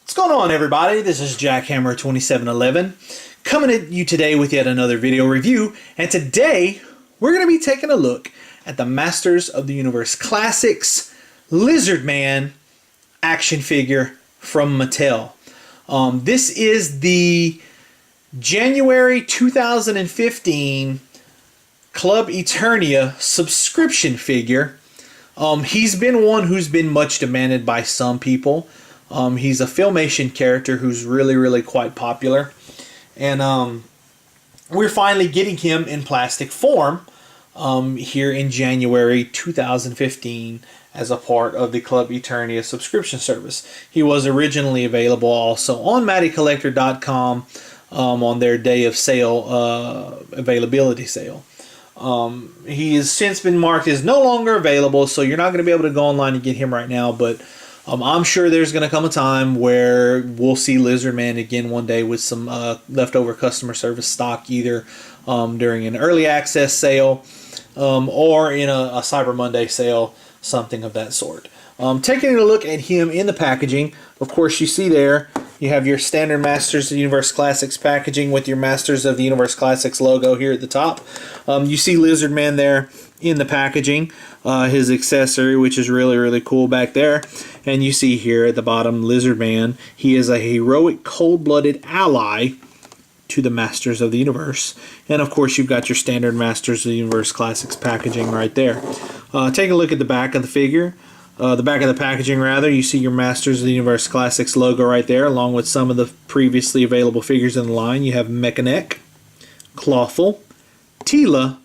What's going on, everybody? This is Jackhammer2711 coming at you today with yet another video review, and today we're going to be taking a look at the Masters of the Universe Classics Lizard Man action figure from Mattel. This is the January 2015 Club Eternia subscription figure. He's been one who's been much demanded by some people. He's a Filmation character who's really quite popular, and we're finally getting him in plastic form here in January 2015 as a part of the Club Eternia subscription service. He was originally available also on MattelCollector.com on their day of sale, availability sale. He has since been marked as no longer available, so you're not going to be able to go online and get him right now, but I'm sure there's going to come a time where we'll see Lizard Man again one day with some leftover customer service stock, either during an early access sale or in a Cyber Monday sale, something of that sort. Taking a look at him in the packaging, of course you see there, you have your standard Masters of the Universe Classics packaging with your Masters of the Universe Classics logo here at the top. You see Lizard Man there in the packaging, his accessory, which is really cool back there. And you see here at the bottom, Lizard Man. He is a heroic, cold-blooded ally to the Masters of the Universe. And of course, you've got your standard Masters of the Universe Classics packaging right there. Take a look at the back of the figure. The back of the packaging, rather, you see your Masters of the Universe Classics logo right there, along with some of the previously available figures in the line. You have Mechaneck, Clawful, Teela,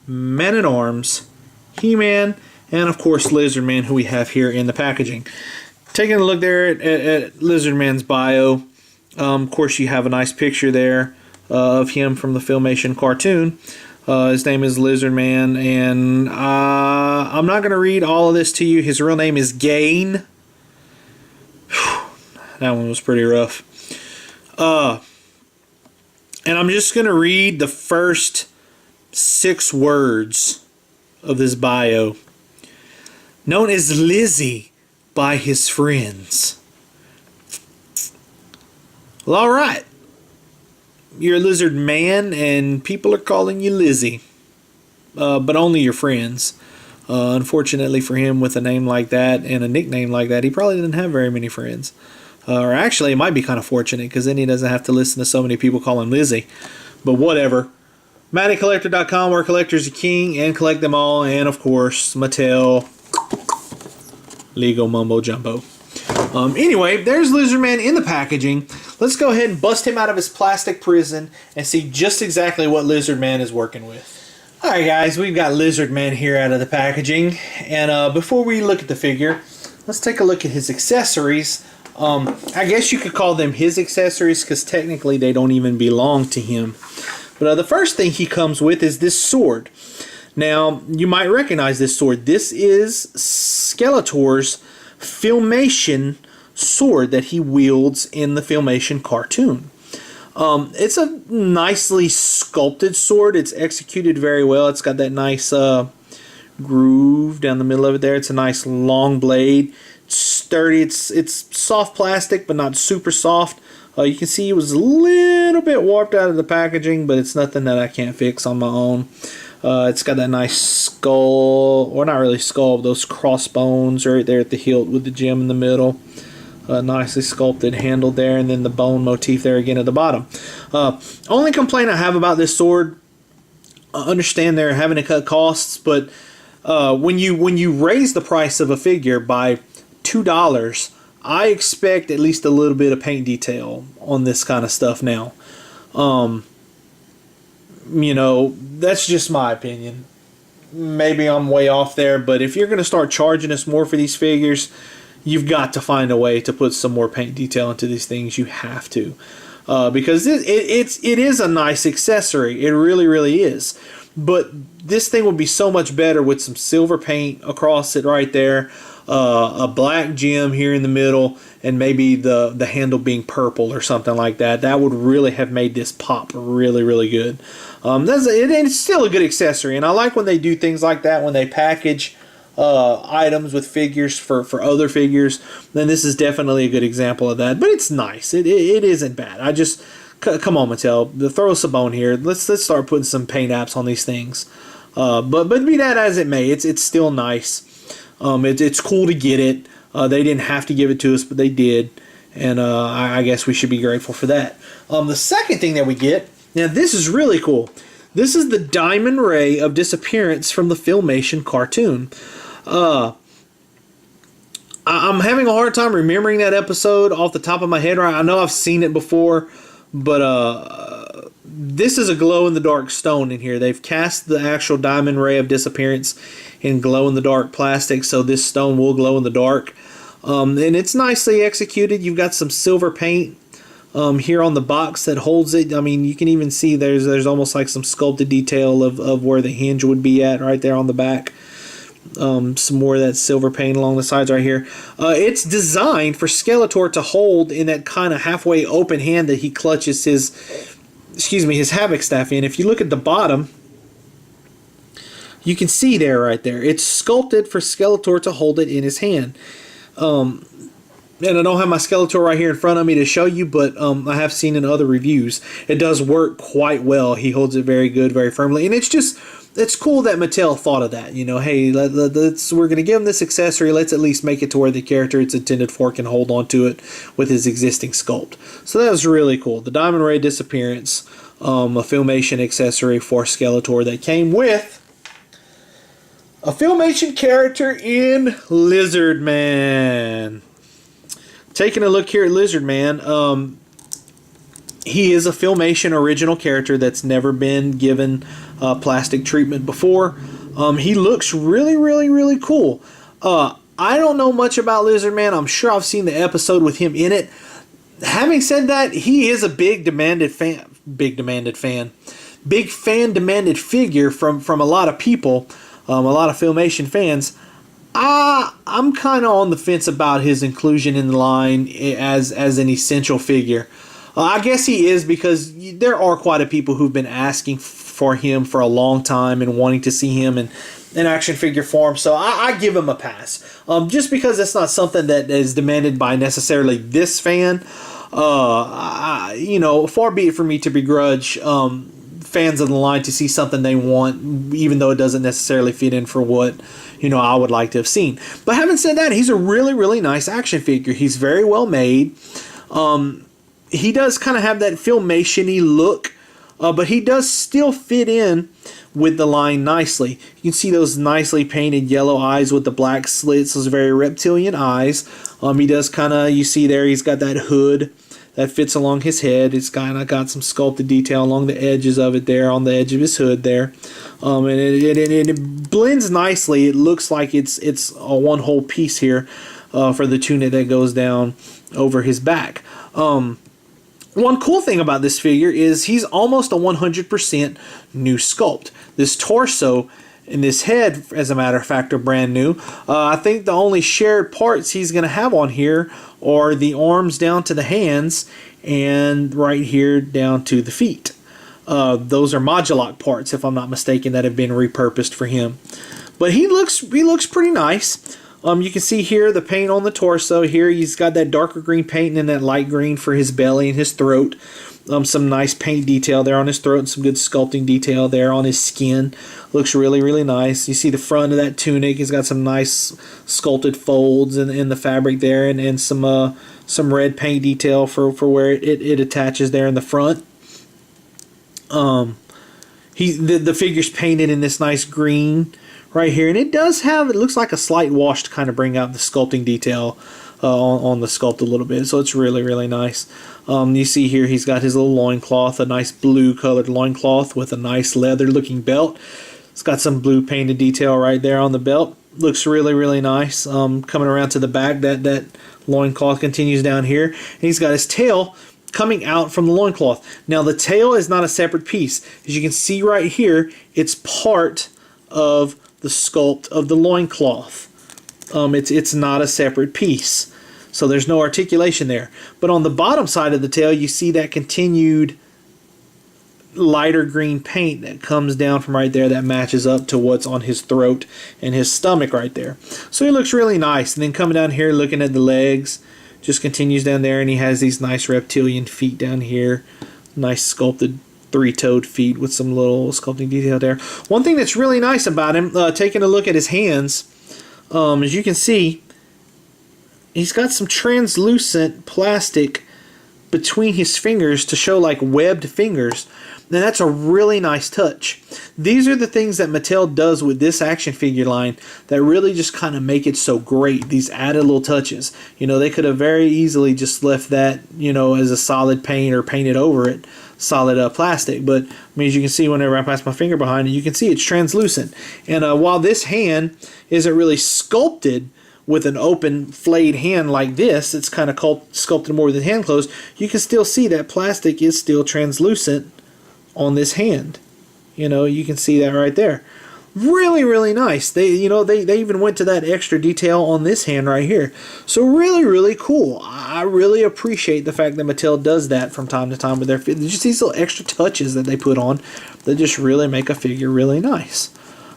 Man-at-Arms, He-Man, and of course Lizard Man, who we have here in the packaging. Taking a look there at Lizard Man's bio, of course you have a nice picture there of him from the Filmation cartoon. His name is Lizard Man, and I'm not going to read all of this to you. His real name is Gain. That one was pretty rough. And I'm just going to read the first 6 words of this bio. Known as Lizzie by his friends. Well, alright. You're a lizard man and people are calling you Lizzie. But only your friends. Unfortunately for him, with a name like that and a nickname like that, he probably didn't have very many friends. Or actually, it might be kind of fortunate, because then he doesn't have to listen to so many people call him Lizzie. But whatever. MattelCollector.com, where collectors are king, and collect them all. And of course, Mattel, Lego Mumbo Jumbo. Anyway, there's Lizard Man in the packaging. Let's go ahead and bust him out of his plastic prison and see just exactly what Lizard Man is working with. Alright guys, we've got Lizard Man here out of the packaging. And before we look at the figure, let's take a look at his accessories. I guess you could call them his accessories, because technically they don't even belong to him. But the first thing he comes with is this sword. Now, you might recognize this sword. This is Skeletor's Filmation sword that he wields in the Filmation cartoon. It's a nicely sculpted sword. It's executed very well. It's got that nice groove down the middle of it there. It's a nice long blade. It's sturdy. It's soft plastic, but not super soft. You can see it was a little bit warped out of the packaging, but it's nothing that I can't fix on my own. It's got that nice skull, or not really skull, those crossbones right there at the hilt with the gem in the middle. Nicely sculpted handle there, and then the bone motif there again at the bottom. Only complaint I have about this sword, I understand they're having to cut costs, but when you raise the price of a figure by $2, I expect at least a little bit of paint detail on this kind of stuff now. You know, that's just my opinion. Maybe I'm way off there, but if you're going to start charging us more for these figures, you've got to find a way to put some more paint detail into these things. You have to. Because it is a nice accessory. It really is. But this thing would be so much better with some silver paint across it right there. A black gem here in the middle, and maybe the handle being purple or something like that. That would really have made this pop really good. It's still a good accessory, and I like when they do things like that, when they package items with figures for other figures, then this is definitely a good example of that. But it's nice. It isn't bad. I just come on, Mattel, throw us a bone here. Let's start putting some paint apps on these things. But be that as it may, it's still nice. It's cool to get it. They didn't have to give it to us, but they did, and I guess we should be grateful for that. The second thing that we get, now this is really cool. This is the Diamond Ray of Disappearance from the Filmation cartoon. I'm having a hard time remembering that episode off the top of my head. Right, I know I've seen it before, but this is a glow-in-the-dark stone in here. They've cast the actual Diamond Ray of Disappearance in glow-in-the-dark plastic, so this stone will glow in the dark. And it's nicely executed. You've got some silver paint here on the box that holds it. I mean, you can even see there's almost like some sculpted detail of where the hinge would be at right there on the back. Some more of that silver paint along the sides right here. It's designed for Skeletor to hold in that kind of halfway open hand that he clutches his Havoc staff in. If you look at the bottom, you can see there right there. It's sculpted for Skeletor to hold it in his hand. And I don't have my Skeletor right here in front of me to show you, but I have seen in other reviews. It does work quite well. He holds it very good, very firmly. And it's cool that Mattel thought of that. You know, hey, we're going to give him this accessory. Let's at least make it to where the character it's intended for can hold on to it with his existing sculpt. So that was really cool. The Diamond Ray Disappearance, a Filmation accessory for Skeletor that came with a Filmation character in Lizard Man. Taking a look here at Lizard Man, he is a Filmation original character that's never been given plastic treatment before. He looks really, really, really cool. I don't know much about Lizard Man. I'm sure I've seen the episode with him in it. Having said that, he is a big fan demanded figure from a lot of people, a lot of Filmation fans. I'm kind of on the fence about his inclusion in the line as an essential figure. I guess he is, because there are quite a people who've been asking for him for a long time and wanting to see him in action figure form. So I give him a pass. Just because it's not something that is demanded by necessarily this fan. Far be it for me to begrudge fans of the line to see something they want, even though it doesn't necessarily fit in for what I would like to have seen. But having said that, he's a really, really nice action figure. He's very well made. He does kind of have that Filmation-y look, but he does still fit in with the line nicely. You can see those nicely painted yellow eyes with the black slits, those very reptilian eyes. He does you see there, he's got that hood that fits along his head. It's kind of got some sculpted detail along the edges of it there, on the edge of his hood there. And it blends nicely. It looks like it's a one whole piece here for the tunic that goes down over his back. One cool thing about this figure is he's almost a 100% new sculpt. This torso and this head, as a matter of fact, are brand new. I think the only shared parts he's going to have on here are the arms down to the hands and right here down to the feet. Those are Moduloc parts, if I'm not mistaken, that have been repurposed for him. But he looks pretty nice. You can see here the paint on the torso. Here he's got that darker green paint and that light green for his belly and his throat. Some nice paint detail there on his throat and some good sculpting detail there on his skin. Looks really, really nice. You see the front of that tunic. He's got some nice sculpted folds in the fabric there, and some red paint detail for where it attaches there in the front. The figure's painted in this nice green right here, and it looks like a slight wash to kind of bring out the sculpting detail on the sculpt a little bit. So it's really, really nice. You see here he's got his little loincloth, a nice blue colored loincloth with a nice leather looking belt. It's got some blue painted detail right there on the belt. Looks really, really nice. Coming around to the back, that loincloth continues down here. And he's got his tail coming out from the loincloth. Now the tail is not a separate piece. As you can see right here, it's part of the sculpt of the loincloth. It's not a separate piece. So there's no articulation there. But on the bottom side of the tail, you see that continued lighter green paint that comes down from right there that matches up to what's on his throat and his stomach right there. So he looks really nice. And then coming down here, looking at the legs, just continues down there, and he has these nice reptilian feet down here. Nice sculpted three-toed feet with some little sculpting detail there. One thing that's really nice about him, taking a look at his hands, as you can see, he's got some translucent plastic between his fingers to show like webbed fingers. Now that's a really nice touch. These are the things that Mattel does with this action figure line that really just kind of make it so great. These added little touches. You know, they could have very easily just left that, you know, as a solid paint or painted over it, solid plastic. But I mean, as you can see, whenever I pass my finger behind it, you can see it's translucent. And while this hand isn't really sculpted with an open flayed hand like this, it's kind of sculpted more with the hand closed, you can still see that plastic is still translucent on this hand. You know, you can see that right there. Really, really nice. They even went to that extra detail on this hand right here. So really, really cool. I really appreciate the fact that Mattel does that from time to time with their figures. Just these little extra touches that they put on that just really make a figure really nice.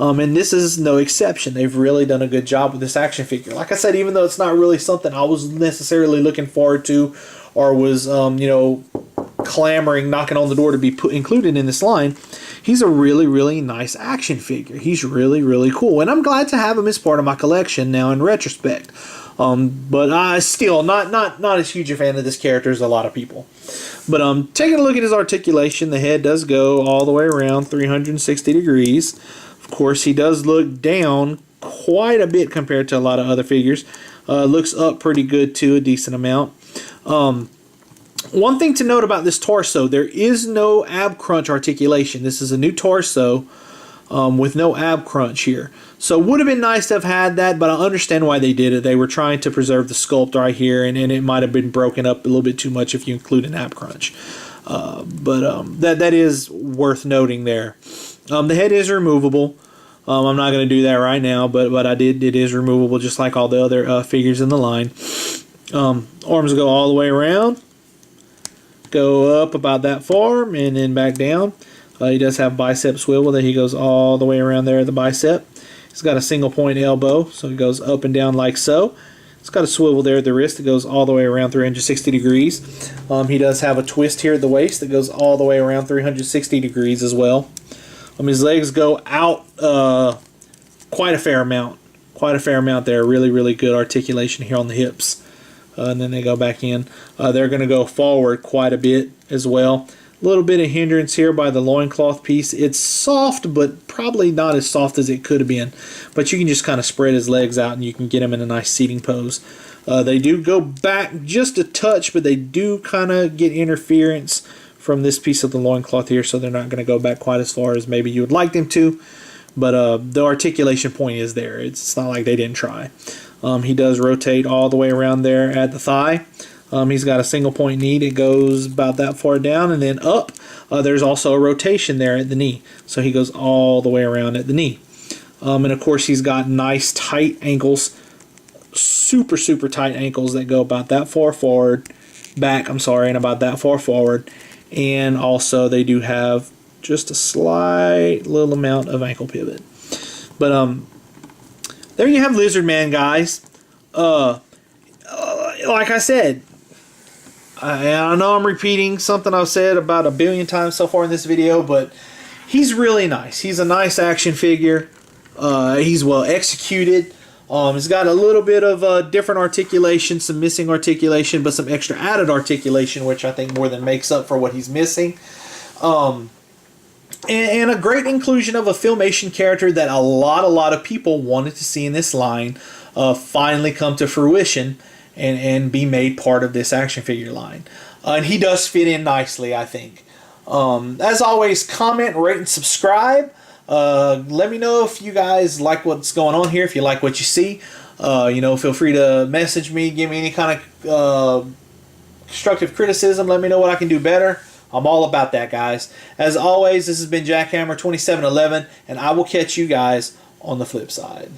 And this is no exception. They've really done a good job with this action figure. Like I said, even though it's not really something I was necessarily looking forward to or was, clamoring, knocking on the door to be included in this line, he's a really, really nice action figure. He's really, really cool. And I'm glad to have him as part of my collection now in retrospect. But I still not as huge a fan of this character as a lot of people. But taking a look at his articulation, the head does go all the way around 360 degrees. Of course, he does look down quite a bit compared to a lot of other figures. Looks up pretty good too, a decent amount. One thing to note about this torso, there is no ab crunch articulation. This is a new torso with no ab crunch here. So it would have been nice to have had that, but I understand why they did it. They were trying to preserve the sculpt right here, and it might have been broken up a little bit too much if you include an ab crunch. That is worth noting there. The head is removable. I'm not going to do that right now, but it is removable just like all the other figures in the line. Arms go all the way around. Go up about that far and then back down. He does have bicep swivel that he goes all the way around there at the bicep. He's got a single point elbow, so he goes up and down like so. It's got a swivel there at the wrist that goes all the way around 360 degrees. He does have a twist here at the waist that goes all the way around 360 degrees as well. His legs go out quite a fair amount. Quite a fair amount there. Really, really good articulation here on the hips. And then they go back in. They're going to go forward quite a bit as well. A little bit of hindrance here by the loincloth piece. It's soft, but probably not as soft as it could have been. But you can just kind of spread his legs out and you can get him in a nice seating pose. They do go back just a touch, but they do kind of get interference from this piece of the loincloth here, so they're not going to go back quite as far as maybe you would like them to. But the articulation point is there. It's not like they didn't try. He does rotate all the way around there at the thigh. He's got a single point knee that goes about that far down and then up. There's also a rotation there at the knee. So he goes all the way around at the knee. And of course he's got nice tight ankles. Super, super tight ankles that go about that far forward. And about that far forward. And also they do have just a slight little amount of ankle pivot. But there you have Lizard Man, guys. Like I said, I know I'm repeating something I've said about a billion times so far in this video, but he's really nice. He's a nice action figure. He's well executed. He's got a little bit of different articulation, some missing articulation, but some extra added articulation, which I think more than makes up for what he's missing. And a great inclusion of a Filmation character that a lot of people wanted to see in this line finally come to fruition and be made part of this action figure line. And he does fit in nicely, I think. As always, comment, rate, and subscribe. Let me know if you guys like what's going on here, if you like what you see. Feel free to message me, give me any kind of constructive criticism. Let me know what I can do better. I'm all about that, guys. As always, this has been Jackhammer 2711, and I will catch you guys on the flip side.